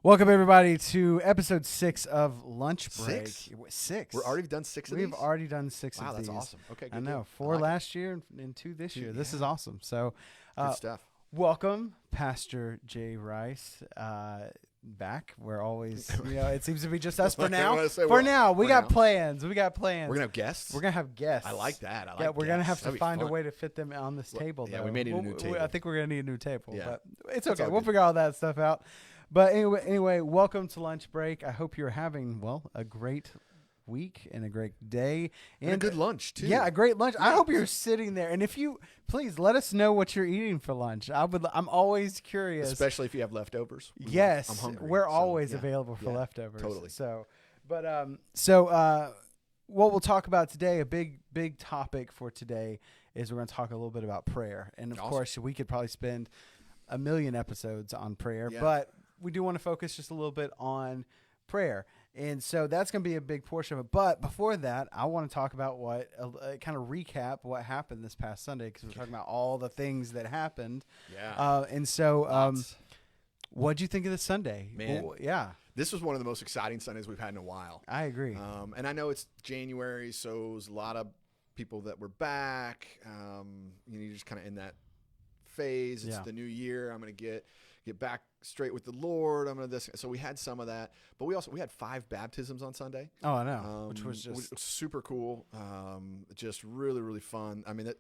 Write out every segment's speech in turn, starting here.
Welcome everybody to episode 6 of Lunch Break. Six. We're already done six of We've these? already done 6 Wow, of that's these. awesome. Okay, good I know. deal. 4 like it. last year and 2 this year. This is awesome. So, Good stuff. welcome, Pastor Jay Rice. Back. We're always, it seems to be just us for now. We got plans. We got plans. We're gonna have guests. We're gonna have guests. I like that. I like. Yeah, we're gonna have to That'd be find a fun. way to fit them on this table. yeah, though. we may need a new table. I think we're gonna need a new table, Yeah. but it's That's okay. all We'll good. figure all that stuff out. But anyway, welcome to Lunch Break. I hope you're having a great week and a great day And a good lunch too. Yeah, a great lunch. I hope you're sitting there, and if you please let us know what you're eating for lunch. I'm always curious. especially if you have leftovers. Yes, I'm hungry. we're so, always yeah. available for Yeah, leftovers. totally. So, but what we'll talk about today, a big topic for today, is we're going to talk a little bit about prayer, and of Awesome. course, we could probably spend a million episodes on prayer, Yeah. but we do want to focus just a little bit on prayer. And so that's going to be a big portion of it. But before that, I want to talk about kind of recap what happened this past Sunday, because we're talking about all the things that happened. Yeah. And so, Lots. what'd you think of this Sunday? Man. Well, yeah, This was one of the most exciting Sundays we've had in a while. I agree. And I know it's January, so there's a lot of people that were back. You're just kind of in that phase. It's Yeah. the new year. I'm going to get back straight with the Lord. I'm going to this. So we had some of that, but we had 5 baptisms on Sunday. Oh, I know, which was just super cool. Just really, really fun. I mean,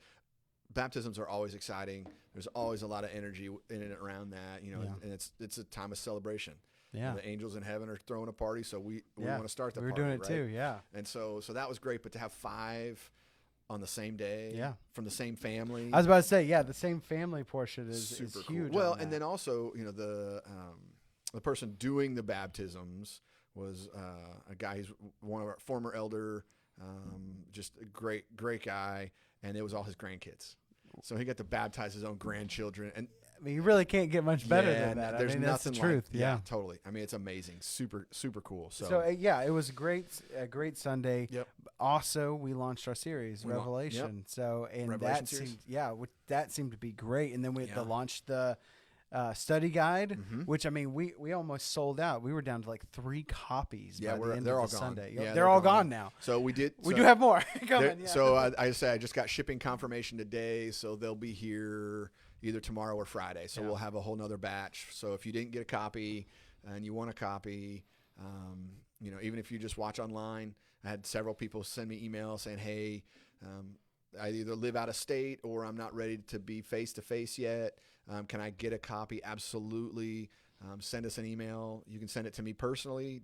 baptisms are always exciting. There's always a lot of energy in and around that, Yeah. and it's a time of celebration. yeah. The angels in heaven are throwing a party, so we Yeah. want to start the We were party. doing it right? too, yeah. And so that was great. But to have 5 on the same day, Yeah. from the same family, I was about to say, yeah, the same family portion is super huge. cool. Well, on and that. then also, the person doing the baptisms was a guy who's one of our former elder, just a great guy, and it was all his grandkids. So he got to baptize his own grandchildren, and I mean, you really can't get much better yeah, than that. There's I mean, that's the nothing truth. like, yeah. totally. I mean, it's amazing, super cool. So yeah, it was a great Sunday. Yep. Also, we launched our series, We lau- Revelation. So and Revelation that series. that seemed to be great. And then we had to Yeah. launch the study guide, Mhm. which I mean, we almost sold out. We were down to like 3 copies. Yeah, by the end they're of all the gone. Sunday. Yeah, they're they're all gone. gone now. So we did. We so do have more coming. there- Yeah. So I say I just got shipping confirmation today, so they'll be here either tomorrow or Friday. So Yeah. we'll have a whole nother batch. So if you didn't get a copy and you want a copy, even if you just watch online, I had several people send me emails saying, "Hey, I either live out of state or I'm not ready to be face to face yet. Can I get a copy?" Absolutely. Send us an email. You can send it to me personally,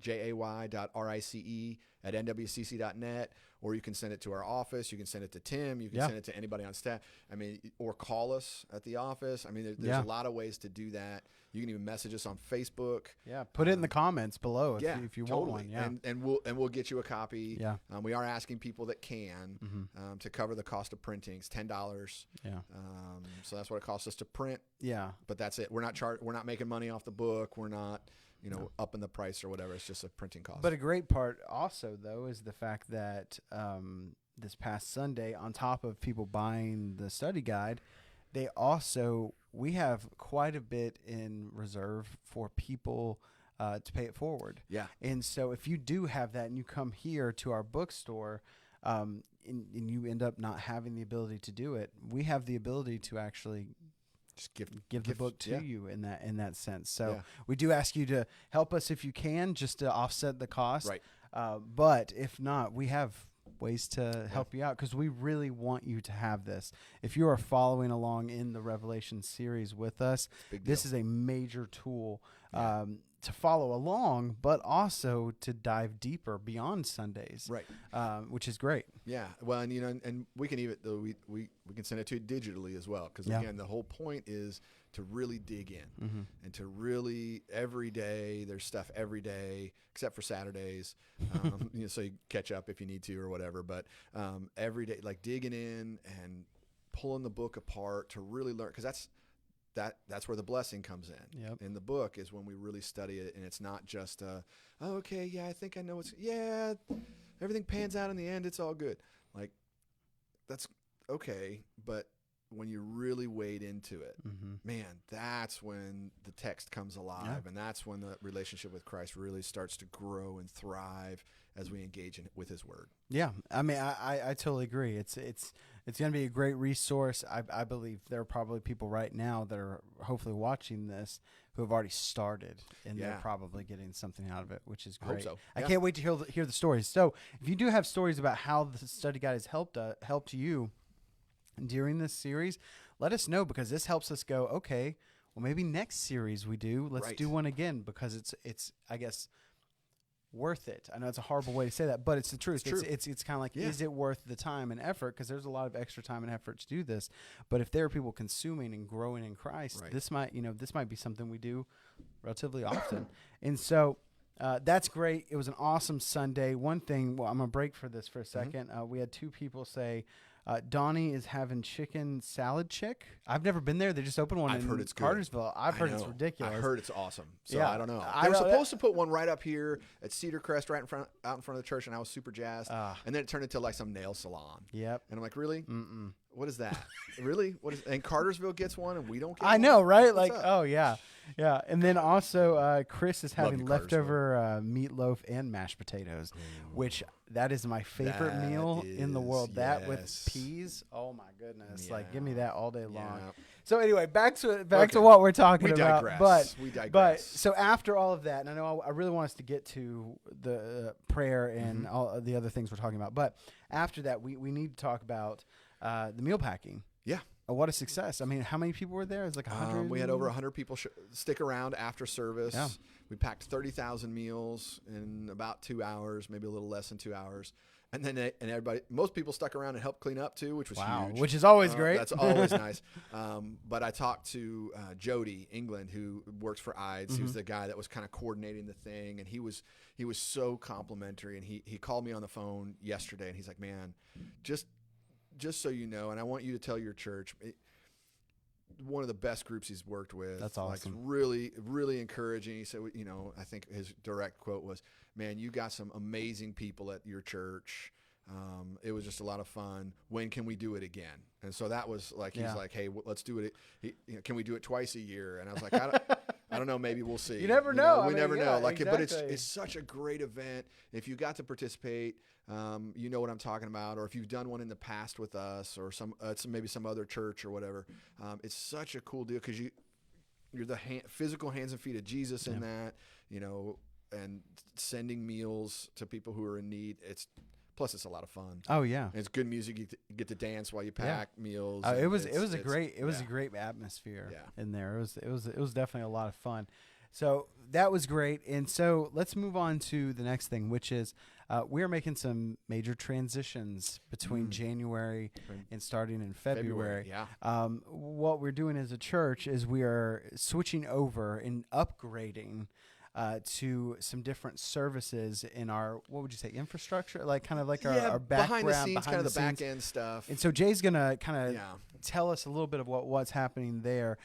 jay.rice@nwcc.net, or you can send it to our office. You can send it to Tim. You can Yeah. send it to anybody on staff. I mean, or call us at the office. I mean, there's Yeah. a lot of ways to do that. You can even message us on Facebook. Yeah, put it in the comments below if you totally. want one. Yeah. And we'll get you a copy. Yeah. We are asking people that can to cover the cost of printing. It's $10. Yeah. So that's what it costs us to print. Yeah. But that's it. We're not making money off the book. We're not, upping the price or whatever. It's just a printing cost. But a great part also, though, is the fact that this past Sunday, on top of people buying the study guide, we have quite a bit in reserve for people to pay it forward. yeah. And so if you do have that and you come here to our bookstore and you end up not having the ability to do it, we have the ability to actually Just give the book to yeah. you in that sense. So Yeah. we do ask you to help us if you can, just to offset the cost. Right. But if not, we have ways to help you out, because we really want you to have this. If you are following along in the Revelation series with us, Big this deal. is a major tool Yeah. to follow along, but also to dive deeper beyond Sundays, Right. which is great. Yeah. Well, and and we can even though we can send it to you digitally as well, because Yeah. again, the whole point is to really dig in Mm-hmm. and to really every day. There's stuff every day except for Saturdays, so you catch up if you need to or whatever. But every day, like digging in and pulling the book apart to really learn, because that's where the blessing comes in. Yep. In the book is when we really study it, and it's not just okay, yeah, I think I know everything pans out in the end, it's all good. Like, that's okay, but when you really wade into it, Mm-hmm. man, that's when the text comes alive, Yeah. and that's when the relationship with Christ really starts to grow and thrive as we engage with His Word. Yeah, I mean, I totally agree. It's going to be a great resource. I believe there are probably people right now that are hopefully watching this who have already started, and they're Yeah. probably getting something out of it, which is I hope great. so. I Yeah. can't wait to hear the stories. So, if you do have stories about how the study guide has helped you during this series, let us know, because this helps us go, okay, well, maybe next series let's Right. do one again, because it's I guess worth it. I know it's a horrible way to say that, but it's the truth. It's true. It's kind of like, Yeah. is it worth the time and effort? Because there's a lot of extra time and effort to do this. But if there are people consuming and growing in Christ, Right. this might be something we do relatively often. And so that's great. It was an awesome Sunday. One thing, well, I'm gonna break for this for a second. We had two people say, Donnie is having chicken salad chick. I've never been there. They just opened one I've in heard it's good. Cartersville. I've I heard it's know. ridiculous. I heard it's awesome. So Yeah. I don't know. I They were know that- supposed to put one right up here at Cedar Crest, out in front of the church, and I was super jazzed. And then it turned into like some nail salon. Yep. And I'm like, really? Mm-mm. What is that? Really? What is? And Cartersville gets one, and we don't get I one? know, right? What's Like, up? oh yeah, yeah. And then also, Chris is Love having you, Cartersville. leftover meatloaf and mashed potatoes, which that is my favorite That meal in the is, world. That with yes. peas, oh my goodness! Like, give me Yeah. that all day long. Yeah. So anyway, back to Okay. what we're talking We about. digress. We But digress. so after all of that, and I know I really want us to get to the prayer and Mm-hmm. all of the other things we're talking about, but after that, we need to talk about the meal packing. Yeah. What a success! I mean, how many people were there? It's like 100. We had over 100 people stick around after service. Yeah. We packed 30,000 meals in about 2 hours, maybe a little less than 2 hours. And then most people stuck around and helped clean up too, which was Wow, huge. which is always great. That's always nice. But I talked to Jody England, who works for IDES. He was the guy that was kind of coordinating the thing, and he was so complimentary. And he called me on the phone yesterday, and he's like, "Man, just so you know, and I want you to tell your church." One of the best groups he's worked with. That's Like, awesome. really, really encouraging. He said, I think his direct quote was, "Man, you got some amazing people at your church. It was just a lot of fun. When can we do it again?" And so that was like, he's Yeah. like, "Hey, let's do it. Can we do it twice a year?" And I was like, I don't know. Maybe we'll see. You never know. I We mean, never yeah, know. Like, but exactly. it's such a great event. If you got to participate, you know what I'm talking about. Or if you've done one in the past with us, or maybe some other church or whatever, it's such a cool deal because you're the physical hands and feet of Jesus in that, and sending meals to people who are in need. Plus it's a lot of fun. Oh yeah. And it's good music. You get to dance while you pack meals. It was It's a great atmosphere in there. It was definitely a lot of fun. So that was great. And so let's move on to the next thing, which is we're making some major transitions between January and starting in February. Yeah. What we're doing as a church is we are switching over and upgrading to some different services in our, what would you say, infrastructure? Like kind of like our background, behind the scenes, kind of the back end stuff. And so Jay's going to kind of Yeah. tell us a little bit of what's happening there,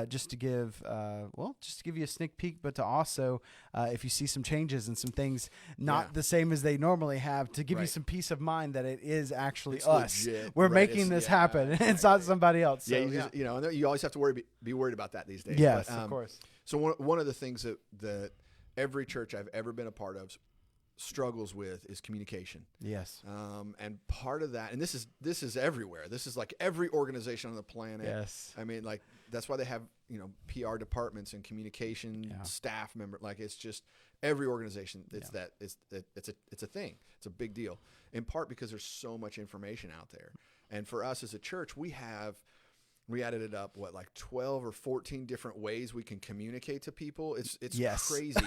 just to give you a sneak peek, but to also, if you see some changes and some things not the same as they normally have, to give you Right. some peace of mind that it is actually It's us. legit. We're Right. making It's- this yeah, happen. It's not somebody else. So, Yeah, and you always have to be worried about that these days. Yes, But, of course. So one of the things that every church I've ever been a part of struggles with is communication. Yes. And part of that, and this is everywhere. This is like every organization on the planet. Yes. I mean, like that's why they have PR departments and communication staff member. Like it's just every organization. It's a thing. It's a big deal. In part because there's so much information out there, and for us as a church, we added it up, like 12 or 14 different ways we can communicate to people. It's Yes. crazy.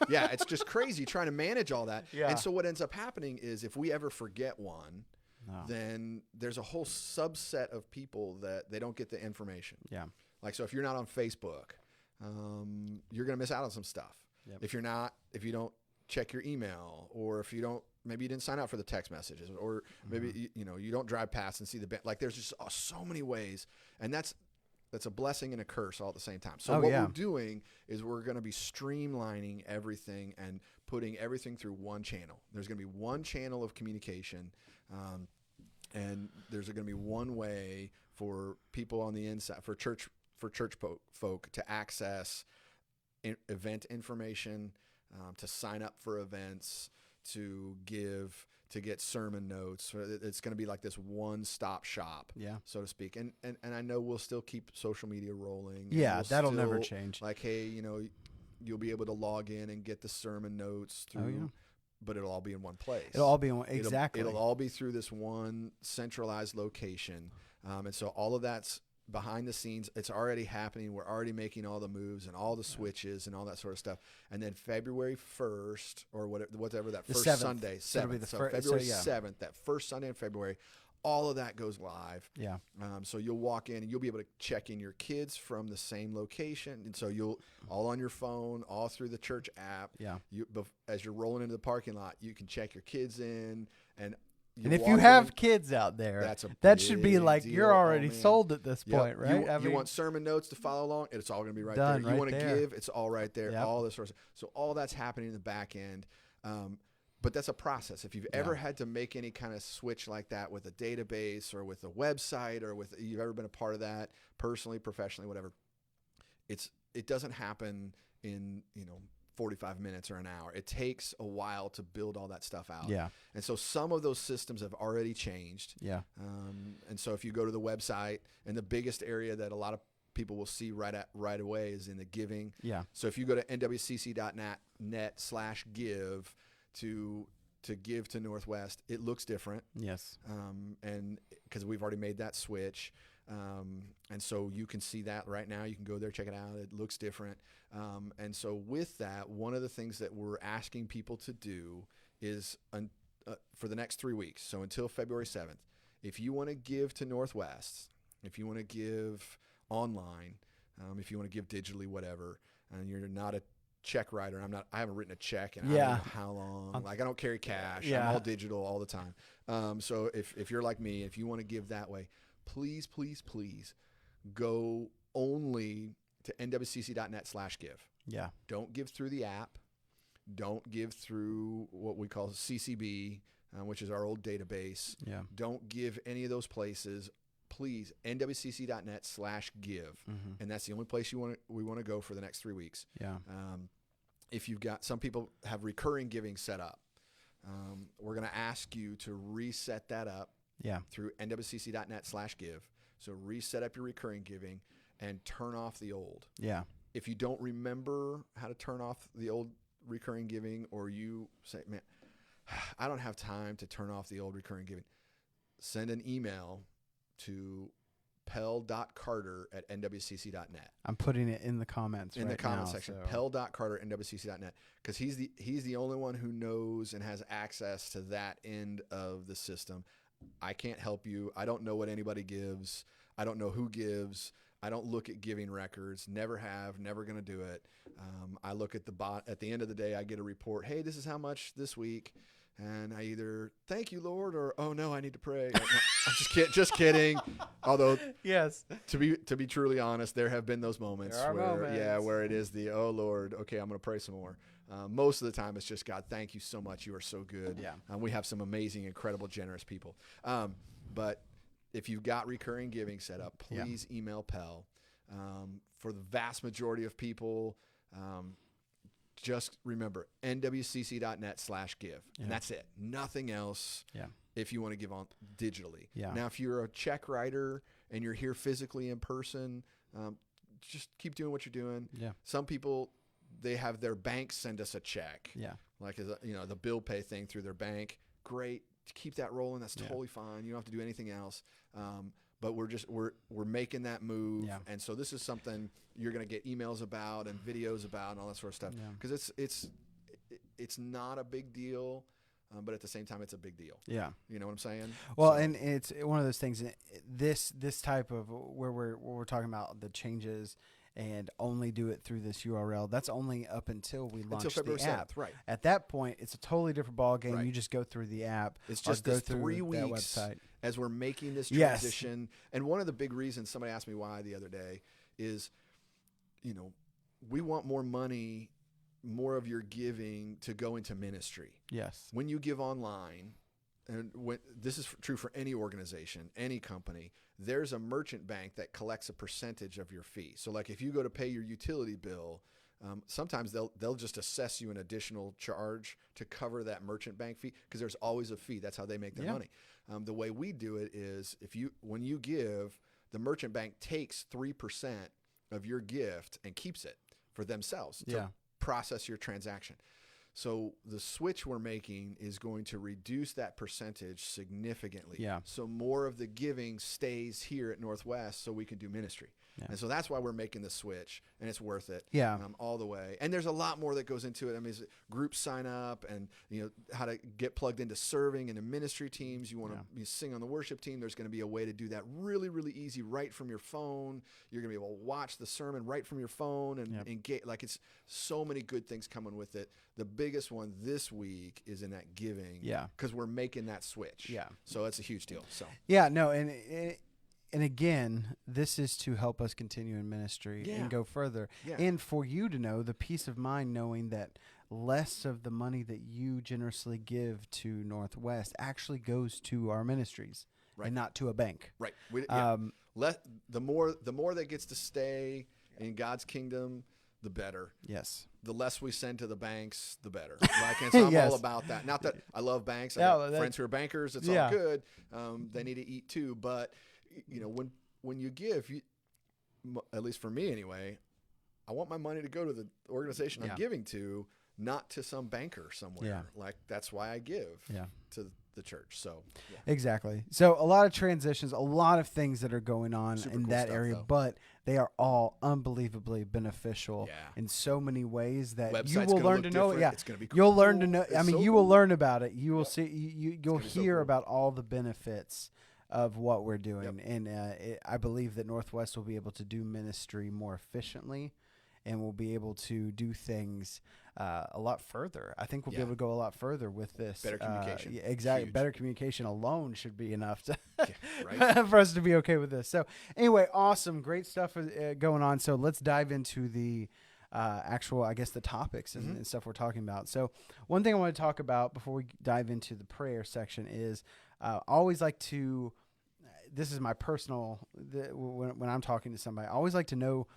Yeah, it's just crazy trying to manage all that. Yeah. And so what ends up happening is if we ever forget one, No. then there's a whole subset of people that they don't get the information. Yeah. Like, so if you're not on Facebook, you're going to miss out on some stuff. Yep. If you don't check your email, or if maybe you didn't sign up for the text messages, or maybe you don't drive past and see the band. Like there's just so many ways, and that's a blessing and a curse all at the same time. So we're doing is we're going to be streamlining everything and putting everything through one channel. There's going to be one channel of communication, and there's going to be one way for people on the inside, for church folk to access event information, to sign up for events, to get sermon notes. It's going to be like this one-stop shop, so to speak. And I know we'll still keep social media rolling. Yeah, we'll that'll never still, change. Like, hey, you'll be able to log in and get the sermon notes through, but it'll all be in one place. It'll all be in one, exactly. It'll all be through this one centralized location. And so all of that's behind the scenes. It's already happening. We're already making all the moves and all the switches and all that sort of stuff. And then February 1st or whatever that first 7th. Sunday, 7th. So February 7th, that first Sunday in February, all of that goes live. Yeah. So you'll walk in and you'll be able to check in your kids from the same location. And so you'll all on your phone, all through the church app. Yeah. As you're rolling into the parking lot, you can check your kids in. And if you have kids out there, that should be like you're already sold at this point, right? You want sermon notes to follow along, it's all going to be right there. You want to give, it's all right there. All this sort of stuff. So all that's happening in the back end. But that's a process. If you've ever had to make any kind of switch like that with a database or with a website or you've ever been a part of that personally, professionally, whatever, it doesn't happen in 45 minutes or an hour. It takes a while to build all that stuff out. Yeah. And so some of those systems have already changed. Yeah. And so if you go to the website, and the biggest area that a lot of people will see right away is in the giving. Yeah. So if you go to nwcc.net/give to give to Northwest, it looks different. Yes. And because we've already made that switch. And so you can see that right now. You can go there, check it out. It looks different. And so with that, one of the things that we're asking people to do is for the next 3 weeks, so until February 7th, if you want to give to Northwest, if you want to give online, if you want to give digitally, whatever, and you're not a check writer, I haven't written a check in I don't know how long. I don't carry cash. I'm all digital all the time. So if you're like me, if you want to give that way, please, please, please go only to nwcc.net/give. Yeah. Don't give through the app. Don't give through what we call CCB, which is our old database. Yeah. Don't give any of those places. Please, nwcc.net/give. And that's the only place we want to go for the next 3 weeks. Yeah. If you've got, some people have recurring giving set up. We're going to ask you to reset that up. Yeah. Through nwcc.net/give. So reset up your recurring giving and turn off the old. Yeah. If you don't remember how to turn off the old recurring giving, or you say, man, I don't have time to turn off the old recurring giving, send an email to pell.carter@nwcc.net. I'm putting it in the comments in right the comment now, section. So. pell.carter@nwcc.net, because he's the only one who knows and has access to that end of the system. I can't help you. I don't know what anybody gives. I don't know who gives. I don't look at giving records. Never have. Never going to do it. I look at at the end of the day, I get a report. Hey, this is how much this week. And I either thank you, Lord, or oh no, I need to pray. I'm just kidding. Although, yes, to be truly honest, there have been those moments where it is the oh Lord, okay, I'm going to pray some more. Most of the time, it's just God, thank you so much. You are so good. Yeah. We have some amazing, incredible, generous people. But if you've got recurring giving set up, please email Pell. For the vast majority of people, just remember nwcc.net/give. And that's it. Nothing else. Yeah. If you want to give on digitally. Yeah. Now, if you're a check writer and you're here physically in person, just keep doing what you're doing. Yeah. Some people, they have their bank send us a check. Yeah. Like, the bill pay thing through their bank. Great. Keep that rolling. That's totally fine. You don't have to do anything else. But we're making that move. Yeah. And so this is something you're going to get emails about and videos about and all that sort of stuff. Because it's not a big deal, but at the same time, it's a big deal. Yeah. You know what I'm saying? Well, and it's one of those things, this type of where we're talking about the changes and only do it through this URL. That's only up until we launch February the app. 7th, right. At that point, it's a totally different ball game. Right. You just go through the app. It's just go this through 3 that weeks website. As we're making this transition. And one of the big reasons, somebody asked me why the other day, is, we want more money, more of your giving to go into ministry. Yes. When you give online, and when this is true for any organization, any company, there's a merchant bank that collects a percentage of your fee. So like if you go to pay your utility bill, sometimes they'll just assess you an additional charge to cover that merchant bank fee, because there's always a fee. That's how they make their money. The way we do it is when you give, the merchant bank takes 3% of your gift and keeps it for themselves to process your transaction. So the switch we're making is going to reduce that percentage significantly. Yeah. So more of the giving stays here at Northwest so we can do ministry. Yeah. And so that's why we're making the switch, and it's worth it. All the way. And there's a lot more that goes into it. I mean, groups sign up, and how to get plugged into serving and the ministry teams. You want to sing on the worship team. There's going to be a way to do that really, really easy right from your phone. You're going to be able to watch the sermon right from your phone and engage. Like, it's so many good things coming with it. The biggest one this week is in that giving. Yeah. Because we're making that switch. Yeah. So it's a huge deal. So. Yeah. No. And again, this is to help us continue in ministry and go further. Yeah. And for you to know the peace of mind knowing that less of the money that you generously give to Northwest actually goes to our ministries and not to a bank. Right. The more that gets to stay in God's kingdom, the better. Yes. The less we send to the banks, the better. Like, and so I'm all about that. Not that I love banks. I have friends who are bankers. It's all good. They need to eat too. But when you give, at least for me anyway, I want my money to go to the organization I'm giving to, not to some banker somewhere. Yeah. Like, that's why I give to the church. So exactly. So a lot of transitions, a lot of things that are going on in that area, but they are all unbelievably beneficial in so many ways that Website's you will learn to know. Yeah, it's going to be cool. You'll learn to know. I mean, you will learn about it. You will see. You'll hear about all the benefits of what we're doing, and I believe that Northwest will be able to do ministry more efficiently, and we'll be able to do things a lot further. I think we'll be able to go a lot further with this. Better communication. Exactly. Better communication alone should be enough to for us to be okay with this. So anyway, awesome. Great stuff going on. So let's dive into the actual, I guess, the topics and stuff we're talking about. So one thing I want to talk about before we dive into the prayer section is always like to, this is my personal, when I'm talking to somebody, I always like to know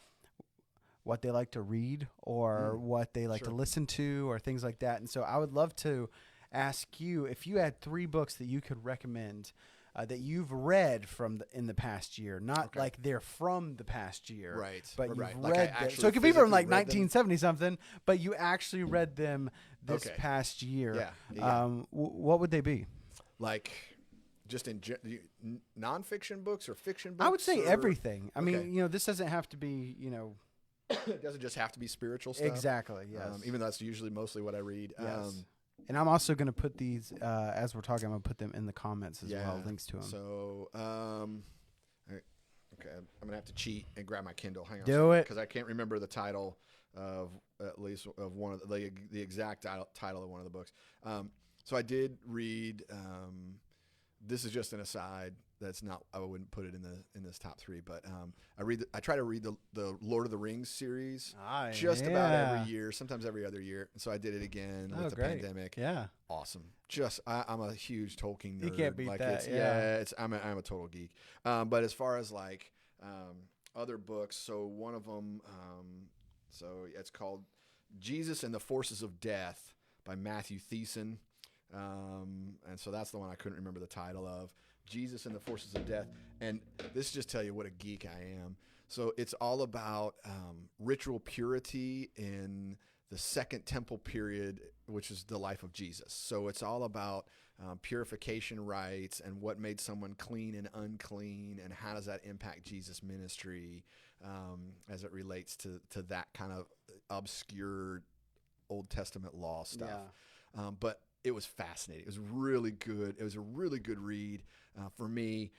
what they like to read or what they like to listen to or things like that. And so I would love to ask you if you had 3 books that you could recommend that you've read in the past year, not like they're from the past year, but you've read them. So it could be from like 1970 something, but you actually read them this past year. What would they be? Like, just in nonfiction books or fiction books? I would say everything. I mean, this doesn't have to be, it doesn't just have to be spiritual stuff. Exactly, yes. Even though that's usually mostly what I read. Yes. And I'm also going to put these, as we're talking, I'm going to put them in the comments as well, links to them. So, okay, I'm going to have to cheat and grab my Kindle. Hang on. Do it. Because I can't remember the title of, at least of one of the exact title of one of the books. So I did read, this is just an aside. That's not, I wouldn't put it in this top 3, but I try to read the Lord of the Rings series about every year, sometimes every other year. And so I did it again with the pandemic. Yeah, awesome. I'm a huge Tolkien nerd. You can't beat that. I'm a total geek. But as far as like other books, so one of them, so it's called Jesus and the Forces of Death by Matthew Thiessen. And so that's the one I couldn't remember the title of. Jesus and the Forces of Death. And this just tell you what a geek I am. So it's all about ritual purity in the Second Temple period, which is the life of Jesus. So it's all about purification rites and what made someone clean and unclean, and how does that impact Jesus' ministry as it relates to that kind of obscure Old Testament law stuff. Yeah. But it was fascinating. It was really good. It was a really good read for me.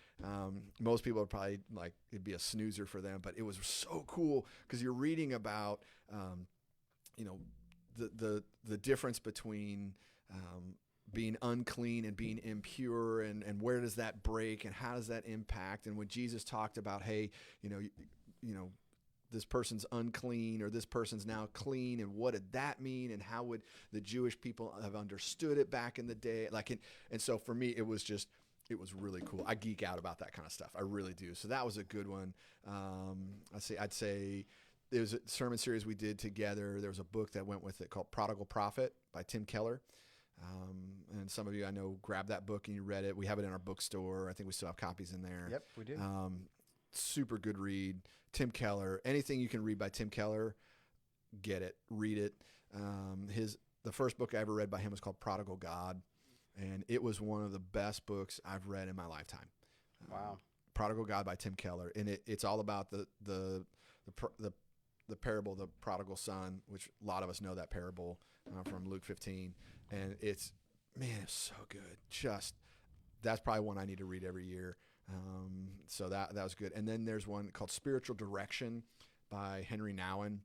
Most people would probably like it'd be a snoozer for them, but it was so cool because you're reading about, the difference between being unclean and being impure, and where does that break, and how does that impact? And when Jesus talked about, hey, this person's unclean or this person's now clean, and what did that mean, and how would the Jewish people have understood it back in the day? And so for me, it was really cool. I geek out about that kind of stuff. I really do. So that was a good one. I'd say there was a sermon series we did together. There was a book that went with it called Prodigal Prophet by Tim Keller. And some of you I know grabbed that book and you read it. We have it in our bookstore. I think we still have copies in there. Yep, we do. Super good read. Tim Keller. Anything you can read by Tim Keller, get it, read it. The first book I ever read by him was called Prodigal God, and it was one of the best books I've read in my lifetime. Wow. Prodigal God by Tim Keller, and it's all about the parable of the prodigal son, which a lot of us know that parable from Luke 15, and it's so good. That's probably one I need to read every year. So that was good. And then there's one called Spiritual Direction by Henry Nouwen.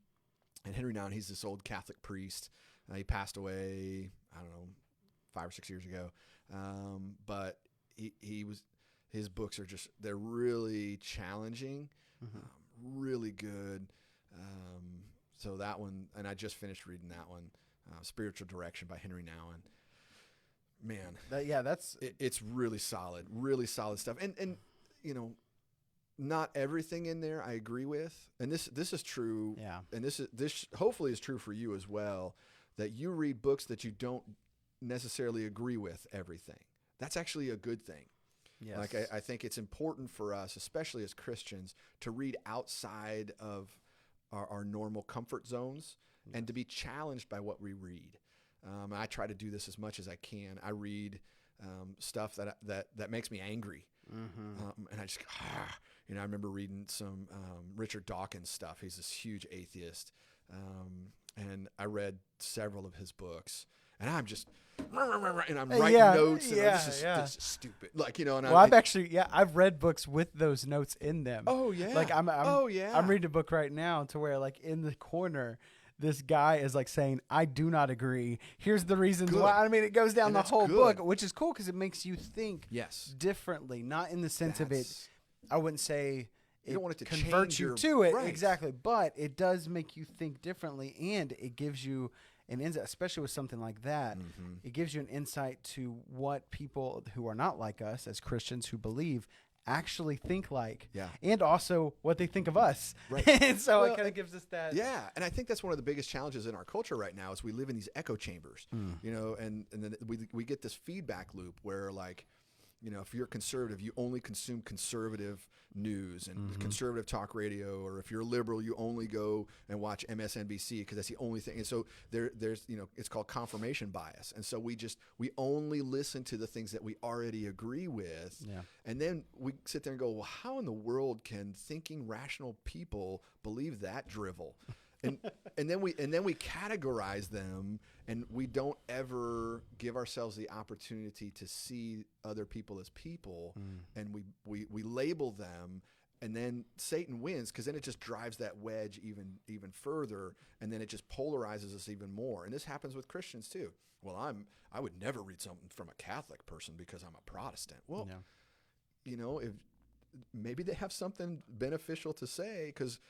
And Henry Nouwen, he's this old Catholic priest. He passed away, I don't know, 5 or 6 years ago. But his books are they're really challenging, really good. So that one, and I just finished reading that one, Spiritual Direction by Henry Nouwen. Man, it's really solid stuff. And not everything in there I agree with. And this is true. Yeah. And this hopefully is true for you as well, that you read books that you don't necessarily agree with everything. That's actually a good thing. Yes. Like I think it's important for us, especially as Christians, to read outside of our normal comfort zones and to be challenged by what we read. I try to do this as much as I can. I read stuff that makes me angry, and I just I remember reading some Richard Dawkins stuff. He's this huge atheist, and I read several of his books, and I'm just and I'm writing notes. And this is stupid, And I've read books with those notes in them. Oh yeah, I'm reading a book right now to where in the corner, this guy is saying, I do not agree. Here's the reasons why. I mean, it goes down the whole book, which is cool because it makes you think differently, not in the sense of it. I wouldn't say you don't want it to convert you to it. Right. Exactly. But it does make you think differently, and it gives you an insight, especially with something like that. It gives you an insight to what people who are not like us as Christians who believe actually think like, and also what they think of us. Right. And so it kind of gives us that. Yeah. And I think that's one of the biggest challenges in our culture right now is we live in these echo chambers, and then we get this feedback loop where if you're conservative, you only consume conservative news and conservative talk radio, or if you're a liberal, you only go and watch MSNBC because that's the only thing. And so there's it's called confirmation bias. And so we only listen to the things that we already agree with. Yeah. And then we sit there and go, well, how in the world can thinking rational people believe that drivel? And then we categorize them, and we don't ever give ourselves the opportunity to see other people as people, and we label them, and then Satan wins because then it just drives that wedge even further, and then it just polarizes us even more. And this happens with Christians too. Well, I would never read something from a Catholic person because I'm a Protestant. Well, if maybe they have something beneficial to say because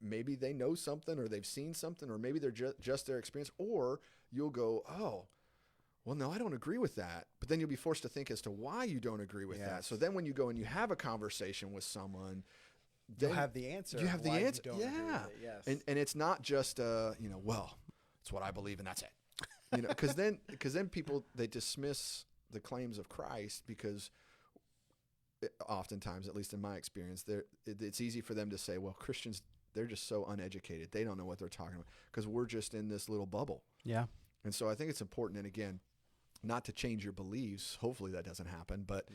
maybe they know something, or they've seen something, or maybe they're just their experience, or you'll go, oh, well, no, I don't agree with that. But then you'll be forced to think as to why you don't agree with that. So then when you go and you have a conversation with someone, you'll have the answer. You have the answer. Yes. And it's not just, well, it's what I believe and that's it. Because then people, they dismiss the claims of Christ because oftentimes, at least in my experience, it's easy for them to say, well, Christians, they're just so uneducated. They don't know what they're talking about because we're just in this little bubble. Yeah. And so I think it's important, and again, not to change your beliefs. Hopefully that doesn't happen, but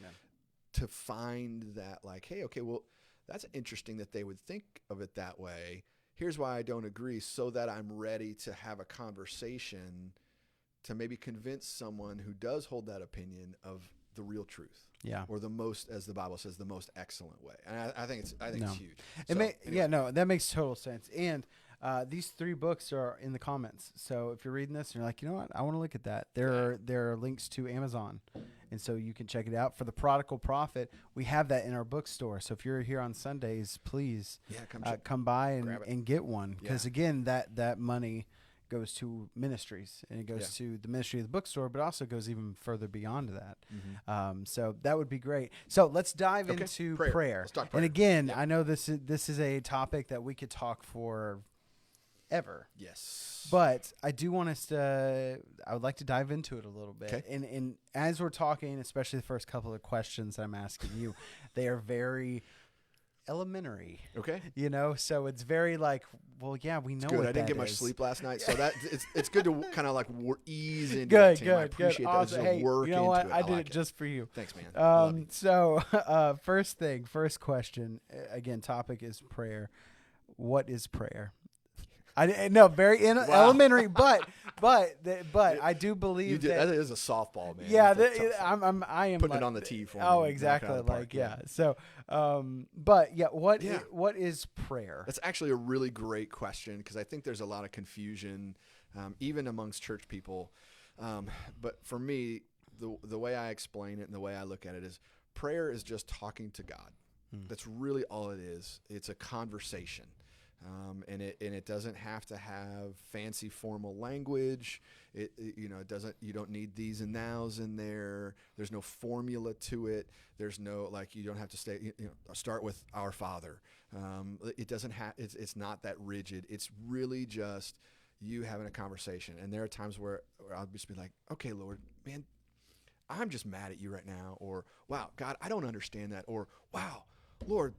to find that hey, okay, well, that's interesting that they would think of it that way. Here's why I don't agree, so that I'm ready to have a conversation to maybe convince someone who does hold that opinion of the real truth. Yeah. Or the most, as the Bible says, the most excellent way. And I think it's huge. That makes total sense. And these 3 books are in the comments. So if you're reading this and you're like, you know what, I want to look at that. There are links to Amazon And so you can check it out. For The Prodigal Prophet, we have that in our bookstore. So if you're here on Sundays, please come by and get one. Because, again, that money goes to ministries, and it goes to the ministry of the bookstore, but also goes even further beyond that. So that would be great. So let's dive into prayer. Let's talk prayer. And again, I know this is a topic that we could talk for ever. Yes. But I do want us to, I would like to dive into it a little bit. Okay. And as we're talking, especially the first couple of questions I'm asking you, they are very elementary. Okay. So it's very like, well, yeah, we know good. what I didn't that get much is. sleep last night, so that it's good to kind of like ease into Good, that team. I appreciate that. Awesome. Hey, work you know into what? it. I did like it just for you. Thanks, man. Love you. So first question. Again, topic is prayer. What is prayer? I no very elementary, but I do believe that is a softball, man. Yeah, I am putting it on the tee for me. Oh, exactly. Like So, but yeah, what is prayer? That's actually a really great question, because I think there's a lot of confusion, even amongst church people. But for me, the way I explain it and the way I look at it is, prayer is just talking to God. That's really all it is. It's a conversation. And it doesn't have to have fancy formal language. It doesn't. You don't need these and nows in there. There's no formula to it. There's no you don't have to start with Our Father. It doesn't have. It's not that rigid. It's really just you having a conversation. And there are times where I'll just be like, okay, Lord, man, I'm just mad at you right now, or wow, God, I don't understand that, or wow, Lord,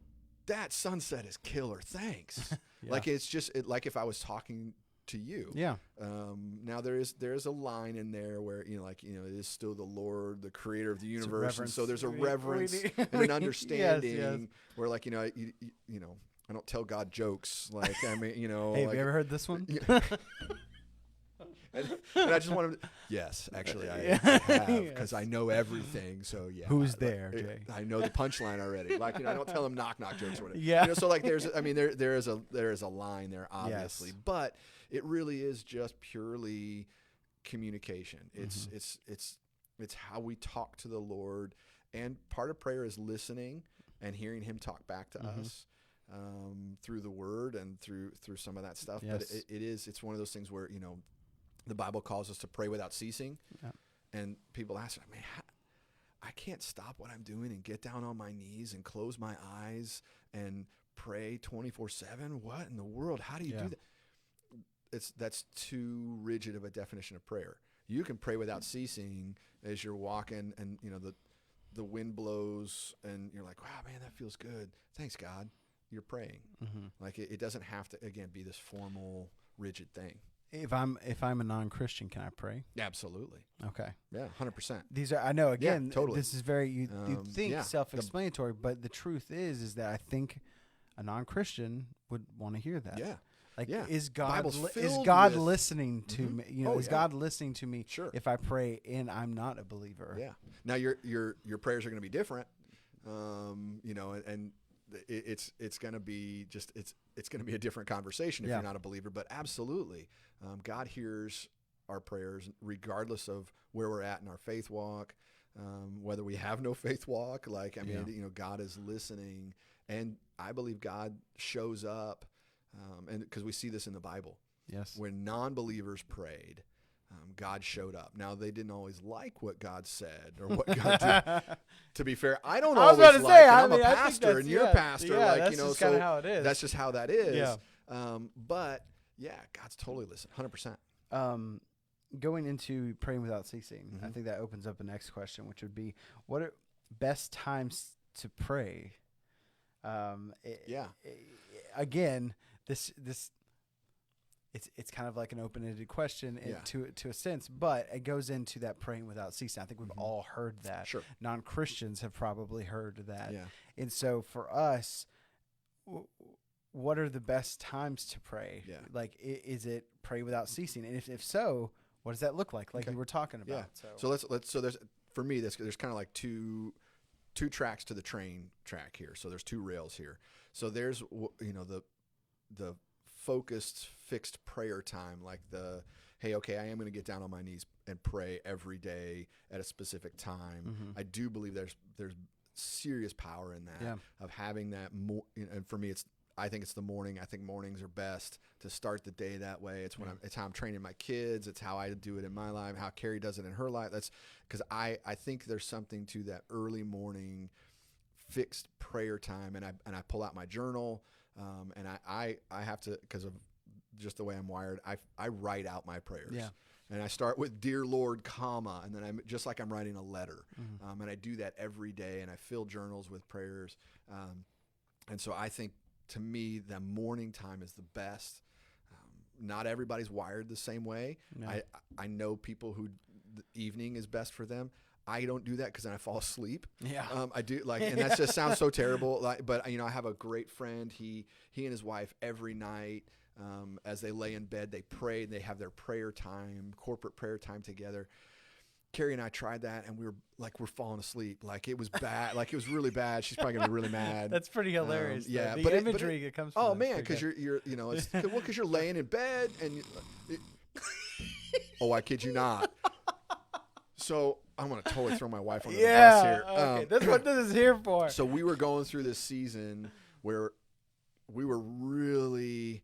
that sunset is killer. Thanks. Like it's just like if I was talking to you. Yeah. Now there is a line in there where it is still the Lord, the Creator of the universe, and so there's a reverence and an understanding where I don't tell God jokes. Like I mean, Hey, have you ever heard this one? And I just want to. Yes, actually, I have, because I know everything. So yeah. Who's there, Jay? I know the punchline already. I don't tell them knock jokes or whatever. Yeah. So there is a line there, obviously, but it really is just purely communication. It's how we talk to the Lord, and part of prayer is listening and hearing Him talk back to us. Through the Word and through some of that stuff. But it's one of those things where the Bible calls us to pray without ceasing. Yeah. And people ask me, man, I can't stop what I'm doing and get down on my knees and close my eyes and pray 24/7. What in the world? How do you do that? That's too rigid of a definition of prayer. You can pray without ceasing as you're walking and the wind blows and you're like, wow, man, that feels good. Thanks, God. You're praying. Like it doesn't have to, again, be this formal, rigid thing. If I'm a non-Christian, can I pray? Absolutely. Okay. Yeah, 100%. These are, I know, again, totally. This is very you think self-explanatory, but the truth is that I think a non-Christian would want to hear that. Yeah. Like, is God with listening to me? Is God listening to me? Sure. If I pray and I'm not a believer. Yeah. Now your prayers are going to be different. And it's going to be it's going to be a different conversation if you're not a believer, but absolutely. God hears our prayers regardless of where we're at in our faith walk, whether we have no faith walk. God is listening, and I believe God shows up, and because we see this in the Bible. Yes. When non-believers prayed, God showed up. Now, they didn't always like what God said or what God did. To be fair, I don't always like it. I'm a pastor and you're a pastor. That's just kind of how it is. That's just how that is. Yeah. But, yeah, God's totally listening, 100%. Going into praying without ceasing, I think that opens up the next question, which would be, what are best times to pray? Again, this it's kind of like an open-ended question to a sense, but it goes into that praying without ceasing. I think we've all heard that. Sure. Non-Christians have probably heard that. Yeah. And so for us, what are the best times to pray? Yeah. Like, is it pray without ceasing? And if so, what does that look like? Like you were talking about. Yeah. So there's, for me, there's kind of like two tracks to the train track here. So there's two rails here. So there's, the focused, fixed prayer time, like the, hey, okay, I am going to get down on my knees and pray every day at a specific time. I do believe there's serious power in that, of having that and for me, I think it's the morning. I think mornings are best to start the day that way. It's when it's how I'm training my kids. It's how I do it in my life, how Carrie does it in her life. That's because I think there's something to that early morning fixed prayer time. And I pull out my journal, and I have to, because of just the way I'm wired, I write out my prayers. Yeah. And I start with "Dear Lord," comma, and then I'm just like I'm writing a letter. And I do that every day, and I fill journals with prayers. And so I think, to me, the morning time is the best. Not everybody's wired the same way. No. I know people who the evening is best for them. I don't do that because then I fall asleep. Yeah, I do and that just sounds so terrible. But I have a great friend. He and his wife every night, as they lay in bed, they pray. They have their prayer time, corporate prayer time together. Carrie and I tried that, and we're falling asleep. It was bad. It was really bad. She's probably gonna be really mad. That's pretty hilarious. Yeah, the imagery that comes from. Oh man, because you're because you're laying in bed and. I kid you not. So I'm gonna totally throw my wife under the bus here. Okay, that's what this is here for. So we were going through this season where we were really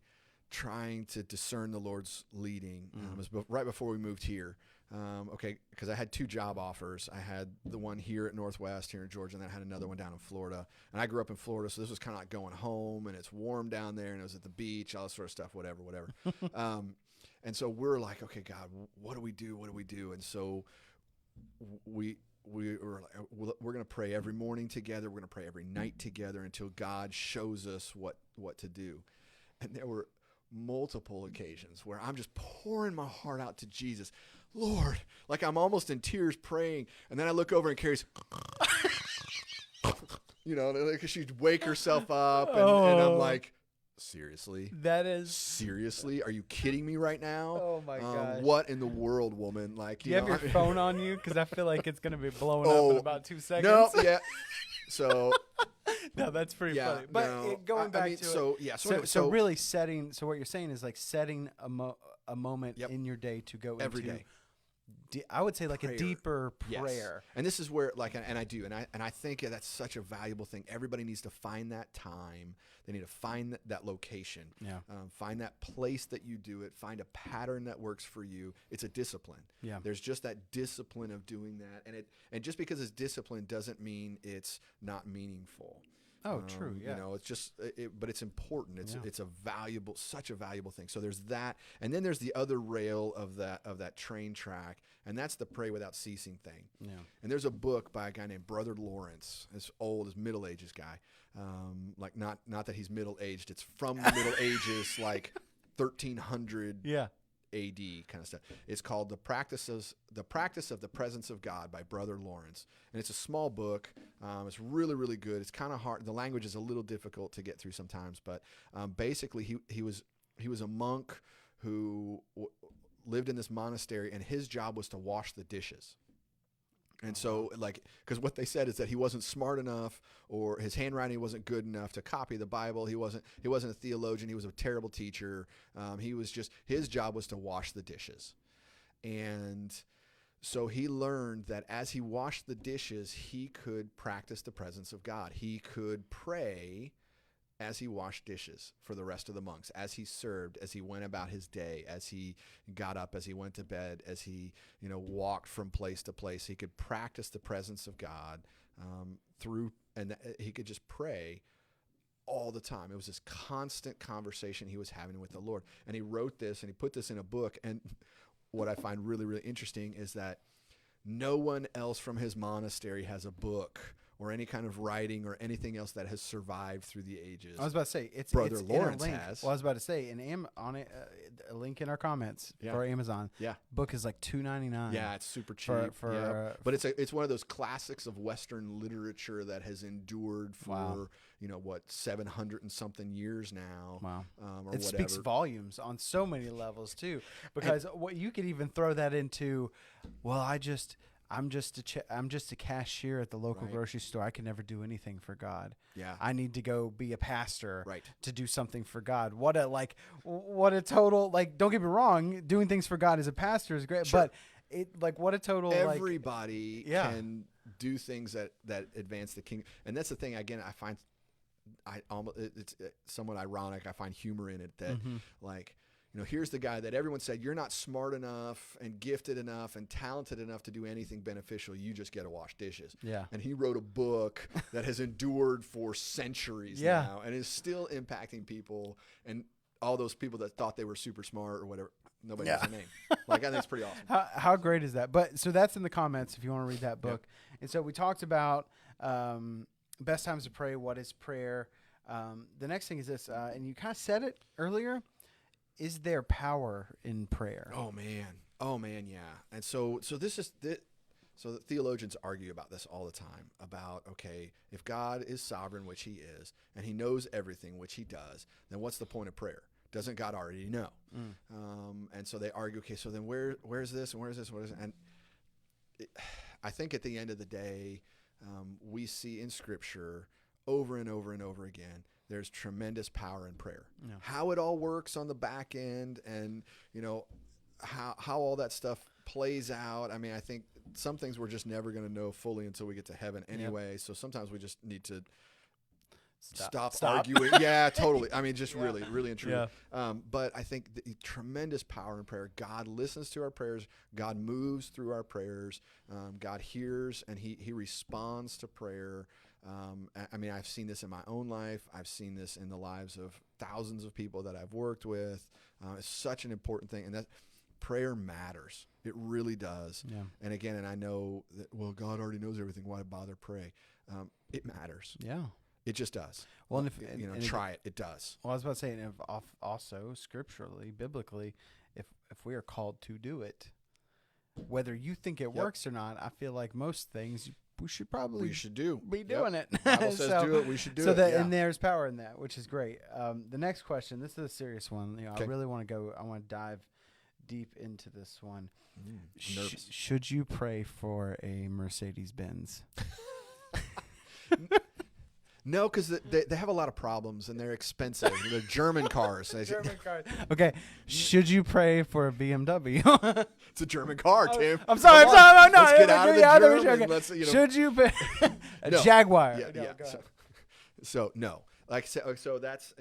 trying to discern the Lord's leading. It was right before we moved here. Because I had 2 job offers. I had the one here at Northwest here in Georgia, and then I had another one down in Florida. And I grew up in Florida, so this was kind of like going home, and it's warm down there, and it was at the beach, all this sort of stuff, whatever. And so we're like, okay, God, what do we do? What do we do? And so we were like, we're going to pray every morning together. We're going to pray every night together until God shows us what to do. And there were multiple occasions where I'm just pouring my heart out to Jesus. Lord, I'm almost in tears praying. And then I look over and Carrie's, because she'd wake herself up. And I'm like, seriously? Seriously? Are you kidding me right now? Oh, my gosh. What in the world, woman? Do you have your phone on you? Because I feel like it's going to be blowing up in about 2 seconds. No, yeah. So... No, that's pretty funny. But going back to it. So really setting. So what you're saying is setting a moment in your day to go every day. I would say prayer. A deeper prayer. And this is where and I do, and I think that's such a valuable thing. Everybody needs to find that time. They need to find that location. Yeah. Find that place that you do it. Find a pattern that works for you. It's a discipline. Yeah. There's just that discipline of doing that, and just because it's discipline doesn't mean it's not meaningful. Oh, true. Yeah. It's just, but it's important. It's such a valuable thing. So there's that, and then there's the other rail of that train track, and that's the pray without ceasing thing. Yeah. And there's a book by a guy named Brother Lawrence. This middle ages guy. Not that he's middle aged. It's from the Middle Ages, 1300. Yeah. AD kind of stuff. It's called The Practice of the Presence of God by Brother Lawrence. And it's a small book. It's really, really good. It's kind of hard. The language is a little difficult to get through sometimes, but basically he was a monk who lived in this monastery, and his job was to wash the dishes. And so, because what they said is that he wasn't smart enough, or his handwriting wasn't good enough to copy the Bible. He wasn't a theologian. He was a terrible teacher. His job was to wash the dishes. And so he learned that as he washed the dishes, he could practice the presence of God. He could pray as he washed dishes for the rest of the monks, as he served, as he went about his day, as he got up, as he went to bed, as he walked from place to place. He could practice the presence of God and he could just pray all the time. It was this constant conversation he was having with the Lord. And he wrote this, and he put this in a book. And what I find really, really interesting is that no one else from his monastery has a book or any kind of writing or anything else that has survived through the ages. I was about to say, Brother Lawrence has. Well, I was about to say, a link in our comments for Amazon. Yeah, book is $2.99. Yeah, it's super cheap. But it's one of those classics of Western literature that has endured for 700 and something years now. Wow, it speaks volumes on so many levels too. Because what you could even throw that into, well, I'm just a cashier at the local Right. grocery store. I can never do anything for God. Yeah. I need to go be a pastor Right. to do something for God. What a total, like, don't get me wrong, doing things for God as a pastor is great, Sure. but what a total, Everybody Yeah. can do things that advance the kingdom. And that's the thing, again, I find it's somewhat ironic. I find humor in it that like, here's the guy that everyone said, you're not smart enough and gifted enough and talented enough to do anything beneficial. You just get to wash dishes. Yeah. And he wrote a book that has endured for centuries Yeah. now and is still impacting people. And all those people that thought they were super smart or whatever, nobody knows their name. Like, I think it's pretty awesome. How great is that? But so that's in the comments if you want to read that book. And so we talked about best times to pray. What is prayer? The next thing is this, and you kind of said it earlier. Is there power in prayer? Oh man, yeah. And so this is so the theologians argue about this all the time about, okay, if God is sovereign, which he is, and he knows everything, which he does, then what's the point of prayer? Doesn't God already know? And so they argue, okay, so then where's this and where's this? What is it? And I think at the end of the day, we see in Scripture over and over and over again, there's tremendous power in prayer. Yeah. How it all works on the back end and, how all that stuff plays out. I mean, I think some things we're just never going to know fully until we get to heaven anyway. So sometimes we just need to stop arguing. Yeah, totally. I mean, just really, really and truly. Yeah. But I think the tremendous power in prayer. God listens to our prayers. God moves through our prayers. God hears and he responds to prayer. I mean, I've seen this in my own life. I've seen this in the lives of thousands of people that I've worked with. It's such an important thing. And that prayer matters. It really does. Yeah. And again, and I know that, well, God already knows everything. Why bother pray? It matters. Yeah. It just does. Well, and try it. It does. Well, I was about to say, and also scripturally, biblically, if we are called to do it, whether you think it works or not, I feel like most things we should probably be doing it. Bible says do it. We should do it. And there's power in that, which is great. The next question, this is a serious one. I really want to go. I want to dive deep into this one. I'm nervous. Should you pray for a Mercedes-Benz? No, because they have a lot of problems and they're expensive. They're German cars. German cars. Okay. Should you pray for a BMW? It's a German car, Tim. I'm sorry. No. Let's get out of the German. Okay. Should you pray a No. Jaguar? Yeah. So no. Like so that's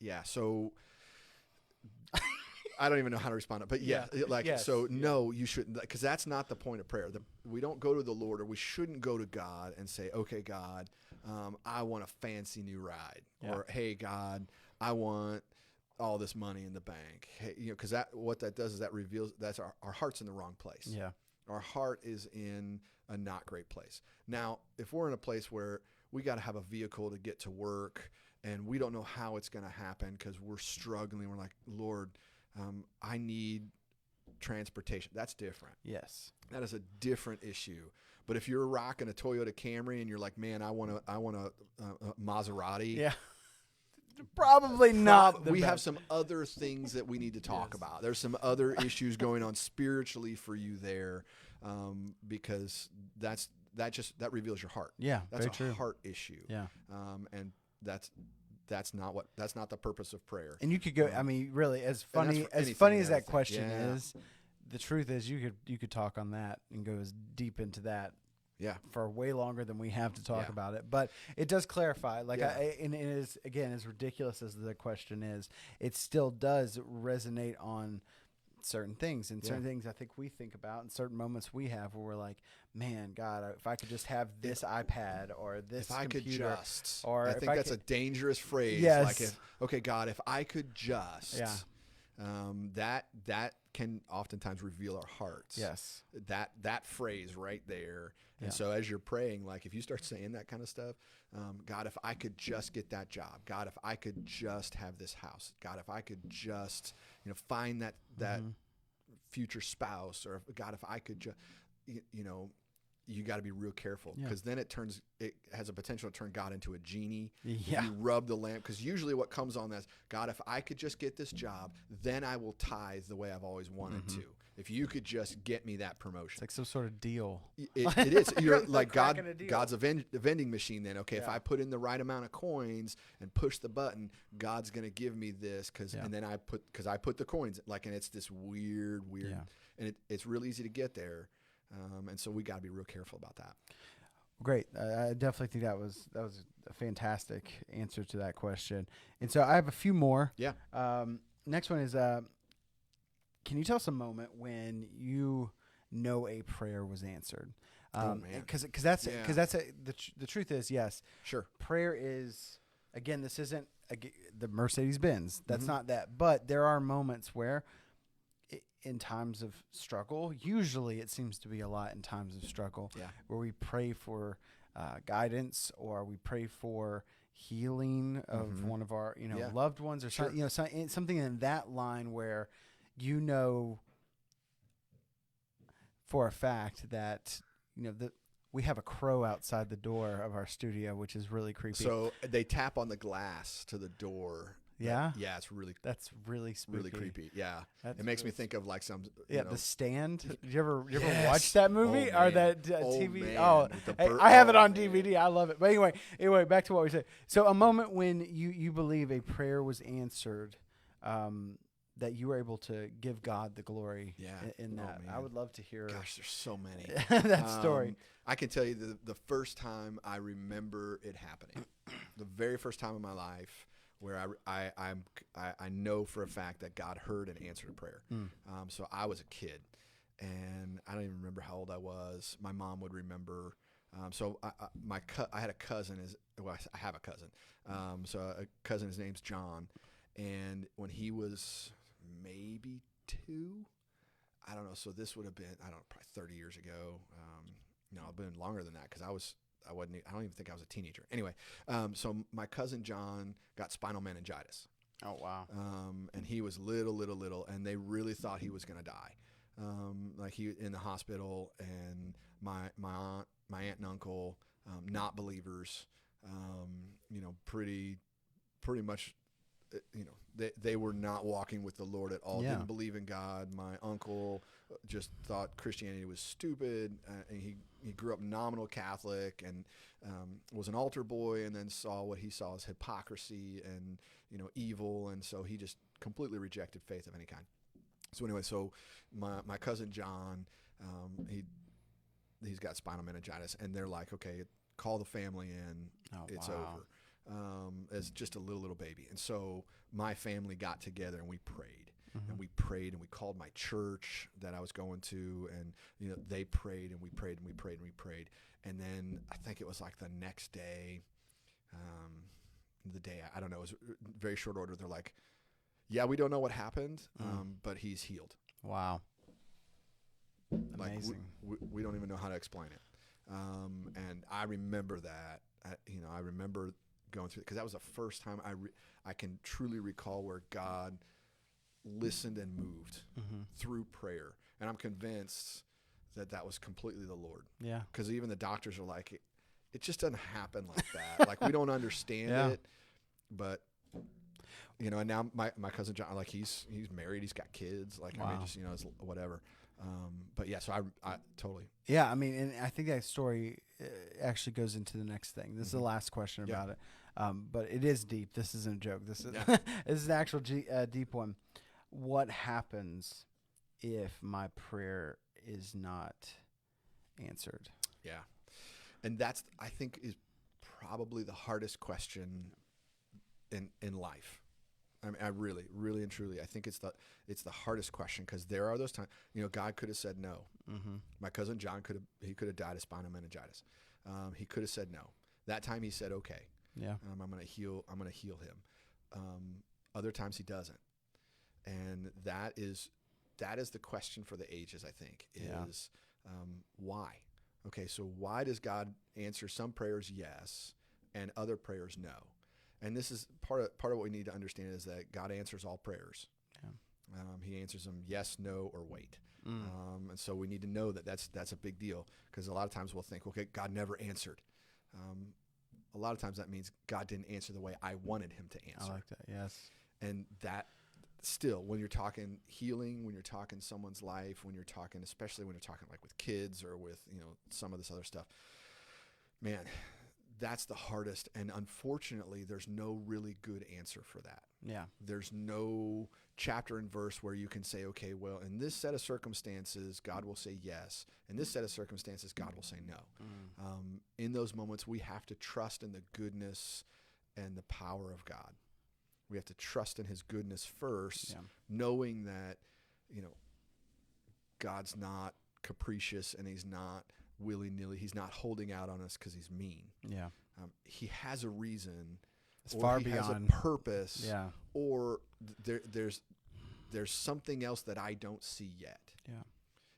yeah. So I don't even know how to respond to it, but no, you shouldn't, because that's not the point of prayer. We don't go to the Lord, or we shouldn't go to God and say, okay, God, I want a fancy new ride, or hey, God, I want all this money in the bank. Hey, because what that does is that reveals that's our heart's in the wrong place. Yeah, our heart is in a not great place. Now, if we're in a place where we got to have a vehicle to get to work, and we don't know how it's going to happen because we're struggling, we're like, Lord, I need transportation. That's different. Yes. That is a different issue. But if you're rocking a Toyota Camry and you're like, man, I want a Maserati. Yeah. Probably not. We have some other things that we need to talk about. There's some other issues going on spiritually for you there, because that reveals your heart. Yeah, that's very true. Heart issue. Yeah. And that's not the purpose of prayer. And you could go. I mean, really, as funny as that question is, the truth is you could talk on that and go as deep into that. Yeah. For way longer than we have to talk about it, but it does clarify. Like, and it is, again, as ridiculous as the question is, it still does resonate on certain things, and certain things I think we think about, and certain moments we have where we're like, man, God, if I could just have this iPad or this computer, I could just, or I think that's a dangerous phrase. Yes. Like, okay, God, if I could just, that can oftentimes reveal our hearts. Yes. That phrase right there. And so as you're praying, like if you start saying that kind of stuff, God, if I could just get that job, God, if I could just have this house, God, if I could just, find that future spouse, or God, if I could just, you got to be real careful, because then it has a potential to turn God into a genie. Yeah. You rub the lamp, because usually what comes on that is, God, if I could just get this job, then I will tithe the way I've always wanted to. if you could just get me that It's promotion. like some sort of deal. It is. You're like cracking a deal. God's a vending machine then. Okay, if Yeah. I put in the right amount of coins and push the button, God's going to give me this and then I put the coins like, and it's this weird, Yeah. and it's real easy to get there. And so we got to be real careful about that. Great. I definitely think that was a fantastic answer to that question. And so I have a few more. Yeah. Next one is, can you tell us a moment when you know a prayer was answered? Man. Because the truth is, yes, Sure. prayer is, again, this isn't the Mercedes-Benz. That's Mhm. not that. But there are moments where in times of struggle, usually it seems to be a lot in times of struggle, Yeah. where we pray for guidance, or we pray for healing of Mhm. one of our Yeah. loved ones, or Sure. something in that line where for a fact that we have a crow outside the door of our studio, which is really creepy. So they tap on the glass to the door. Yeah? Yeah, it's really That's really spooky. really creepy. Yeah. That's It makes me really think of like some The Stand. Did you ever Yes. watch that movie Oh, or man. that Oh, TV? man. Oh, With the hey, bird- I have it oh, on man. DVD. I love it. But anyway, back to what we said. So a moment when you believe a prayer was answered, that you were able to give God the glory. Yeah. In Oh, that. I man. would love to hear Gosh, there's so many. that story. I can tell you the first time I remember it happening, the very first time in my life where I know for a fact that God heard and answered a prayer. So I was a kid, and I don't even remember how old I was. My mom would remember. So I had a cousin. I have a cousin. So a cousin. His name's John, and when he was maybe 2. I don't know. So this would have been, probably 30 years ago. No, it's been longer than that because I don't even think I was a teenager. Anyway, so my cousin John got spinal meningitis. Oh, wow. And he was little, and they really thought he was going to die. Like he in the hospital, and my aunt and uncle, not believers, pretty much, they were not walking with the Lord at all. Yeah. Didn't believe in God. My uncle just thought Christianity was stupid. And he grew up nominal Catholic and was an altar boy, and then saw what he saw as hypocrisy and evil, and so he just completely rejected faith of any kind. So anyway, my cousin John, he's got spinal meningitis, and they're like, okay, call the family in. It's over. As just a little baby. And so my family got together and we prayed. And we prayed, and we called my church that I was going to, and they prayed, and we prayed, and we prayed, and we prayed. And then I think it was like the next day, I don't know, it was very short order. They're like, yeah, we don't know what happened, but he's healed. Wow. Like Amazing. we don't even know how to explain it. And I remember that. I remember going through it because that was the first time I can truly recall where God listened and moved through prayer. And I'm convinced that was completely the Lord. Yeah. Because even the doctors are like, it just doesn't happen like that. Like, we don't understand it. But, and now my cousin John, like he's married, he's got kids. Like, Wow. I mean, just, it's whatever. But yeah, so I totally. Yeah, I mean, and I think that story actually goes into the next thing. This is the last question about it, but it is deep. This isn't a joke. This is this is an actual deep one. What happens if my prayer is not answered? Yeah, and that's, I think, is probably the hardest question in life. I mean, I really and truly, I think it's the hardest question, because there are those times, God could have said no. My cousin John could have died of spinal meningitis. He could have said no. That time he said, okay, I'm going to heal him. Other times he doesn't. And that is the question for the ages, I think, is why? Okay, so why does God answer some prayers yes and other prayers no? And this is part of what we need to understand, is that God answers all prayers. Yeah. He answers them yes, no, or wait. And so we need to know that that's a big deal, because a lot of times we'll think, okay, God never answered. A lot of times that means God didn't answer the way I wanted him to answer. I like that. Yes. And still, when you're talking healing, when you're talking someone's life, when you're talking, especially when you're talking like with kids or with, some of this other stuff, man, that's the hardest. And unfortunately, there's no really good answer for that. Yeah. There's no chapter and verse where you can say, okay, well, in this set of circumstances, God will say yes. In this set of circumstances, God will say no. In those moments, we have to trust in the goodness and the power of God. We have to trust in his goodness first, knowing that, God's not capricious and he's not willy-nilly. He's not holding out on us because he's mean. Yeah. He has a reason. It's or far he beyond. has a purpose. Yeah. Or there's something else that I don't see yet. Yeah.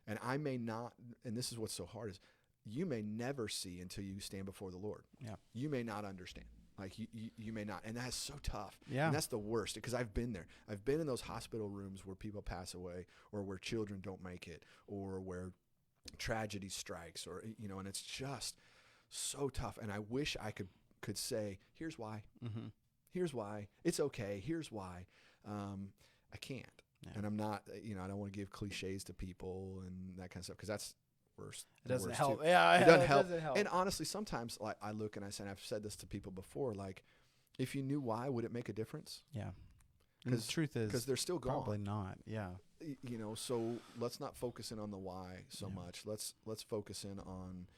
And I may not, and this is what's so hard, is you may never see until you stand before the Lord. Yeah. You may not understand. Like you may not. And that's so tough. Yeah. And that's the worst, because I've been there. I've been in those hospital rooms where people pass away, or where children don't make it, or where tragedy strikes, or, and it's just so tough. And I wish I could say, here's why. Mm-hmm. Here's why. It's okay. Here's why. I can't. Yeah. And I'm not, I don't want to give cliches to people and that kind of stuff, because that's worse. It doesn't worst help. too. Yeah, it doesn't help. help. And honestly, sometimes like I look and I say, and I've said this to people before, like, if you knew why, would it make a difference? Yeah. Because the truth is, because they're still gone. Probably not. Yeah. So let's not focus in on the why so much. Let's focus in on,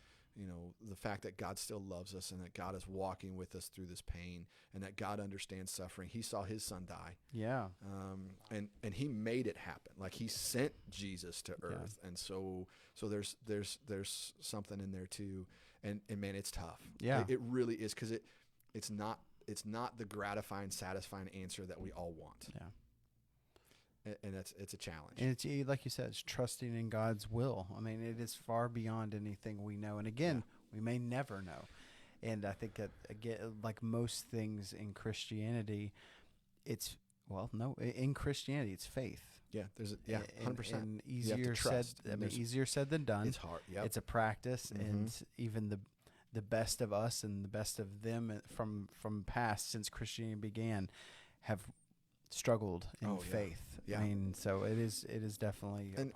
the fact that God still loves us, and that God is walking with us through this pain, and that God understands suffering. He saw his son die. Yeah. And he made it happen. Like, he sent Jesus to earth. And so there's something in there too. And man, it's tough. Yeah. It really is, because it's not the gratifying, satisfying answer that we all want. Yeah. And it's a challenge. And it's, like you said, it's trusting in God's will. I mean, it is far beyond anything we know. And again, we may never know. And I think that, again, like most things in Christianity, in Christianity, it's faith. Yeah, 100%. And easier said than done. It's hard. Yep. It's a practice, and even the best of us and the best of them from past, since Christianity began, have struggled in faith. Yeah. I mean, so it is definitely and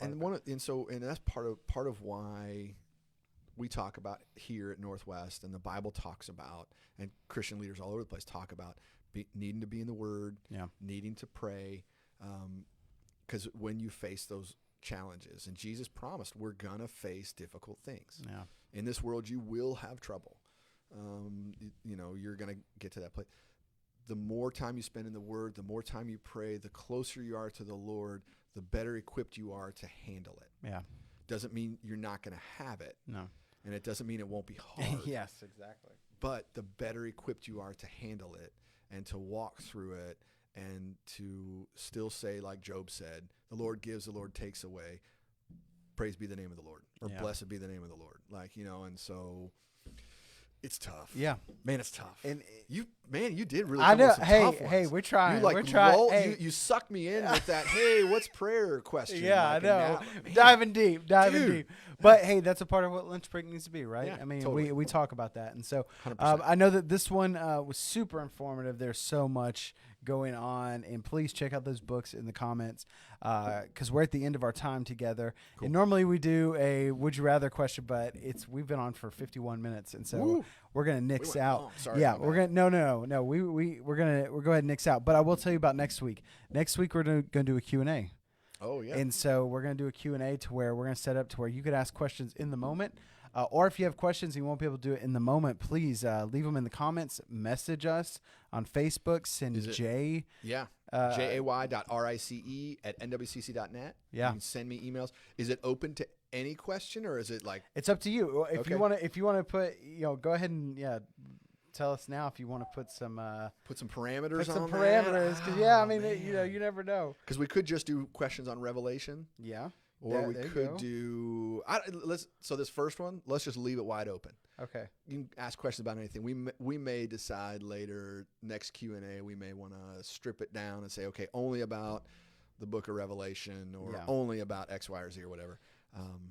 that's part of why we talk about here at Northwest, and the Bible talks about, and Christian leaders all over the place talk about needing to be in the Word, needing to pray, because when you face those challenges, and Jesus promised we're gonna face difficult things. Yeah. In this world, you will have trouble. You're gonna get to that place. The more time you spend in the Word, the more time you pray, the closer you are to the Lord, the better equipped you are to handle it. Yeah. Doesn't mean you're not going to have it. No. And it doesn't mean it won't be hard. Yes, exactly. But the better equipped you are to handle it, and to walk through it, and to still say, like Job said, the Lord gives, the Lord takes away. Praise be the name of the Lord, or blessed be the name of the Lord. And so it's tough. Yeah, man, it's tough. And you did really. I know. With some tough ones. Hey, we're trying. We're trying. You sucked me in with that. Hey, what's prayer question? Yeah, I know. Diving deep. But hey, that's a part of what lunch break needs to be, right? Yeah, I mean, totally. we talk about that, and so 100%. I know that this one was super informative. There's so much going on, and please check out those books in the comments, because we're at the end of our time together. Cool. And normally we do a would you rather question, but we've been on for 51 minutes, and so we're gonna nix out. Long. Sorry. Yeah, we're gonna no. We're gonna go ahead and nix out. But I will tell you about next week. Next week we're gonna do a Q&A. Oh yeah. And so we're gonna do a Q&A to where we're gonna set up to where you could ask questions in the moment. Or if you have questions and you won't be able to do it in the moment, please leave them in the comments. Message us on Facebook. Send Jay. Yeah. jay.rice@nwcc.net. Yeah. You can send me emails. Is it open to any question, or is it like? It's up to you. If you want to put, go ahead and tell us now if you want to put some parameters. Put some on parameters, because you never know. Because we could just do questions on Revelation. Yeah. Or we could do. So this first one, let's just leave it wide open. Okay. You can ask questions about anything. We may decide later, next Q&A, we may want to strip it down and say, okay, only about the book of Revelation, or only about X, Y, or Z, or whatever.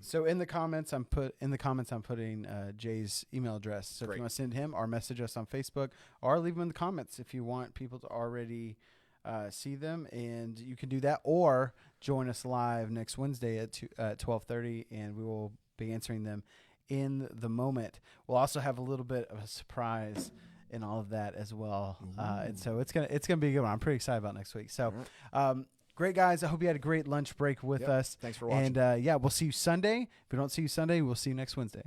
So in the comments, I'm putting Jay's email address. So if you want to send him, or message us on Facebook, or leave him in the comments if you want people to already see them, and you can do that, or join us live next Wednesday at 12:30, and we will be answering them in the moment. We'll also have a little bit of a surprise in all of that as well, and so it's gonna be a good one. I'm pretty excited about next week. So, great guys. I hope you had a great lunch break with us. Thanks for watching. And we'll see you Sunday. If we don't see you Sunday, we'll see you next Wednesday.